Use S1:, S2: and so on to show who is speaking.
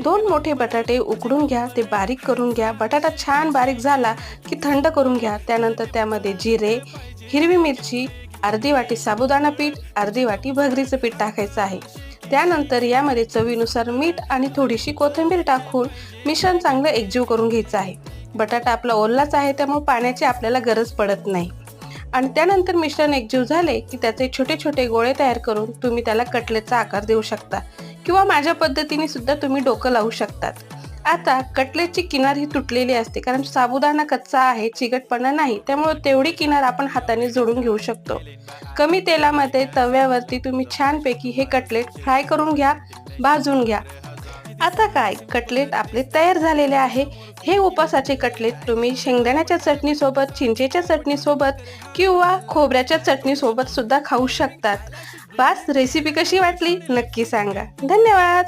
S1: 2 मोठे बटाटे उकडून घ्या, ते बारीक करून घ्या. बटाटा छान बारीक झाला की थंड करून घ्या. त्यानंतर त्यामध्ये जिरे, हिरवी मिरची, अर्धी वाटी साबुदाणा पीठ, अर्धी वाटी भगरीचं पीठ टाकायचं आहे. त्यानंतर यामध्ये चवीनुसार मीठ आणि थोडीशी कोथिंबीर टाकून मिश्रण चांगलं एकजीव करून घ्यायचं आहे. बटाटा आपला ओलाच आहे, त्यामुळे पाण्याची आपल्याला गरज पडत नाही. आणि त्यानंतर मिश्रण एकजीव झाले की त्याचे छोटे छोटे गोळे तयार करून तुम्ही त्याला कटलेटचा आकार देऊ शकता किंवा माझ्या पद्धतीने सुद्धा तुम्ही डोकं लावू शकतात. आता कटलेटची किनार ही तुटलेली असते, कारण साबुदाणा कच्चा आहे, चिकटपणा नाही, त्यामुळे तेवढी किनार आपण हाताने जोडून घेऊ शकतो. कमी तेलामध्ये तव्यावरती तुम्ही छानपैकी हे कटलेट फ्राय करून घ्या, भाजून घ्या. आता काय, कटलेट आपले तयार झालेले आहे. हे उपासाचे कटलेट तुम्ही शेंगदाण्याच्या चटणीसोबत, चिंचेच्या चटणीसोबत किंवा खोबऱ्याच्या चटणीसोबत सुद्धा खाऊ शकतात. बस, रेसिपी कशी वाटली नक्की सांगा. धन्यवाद.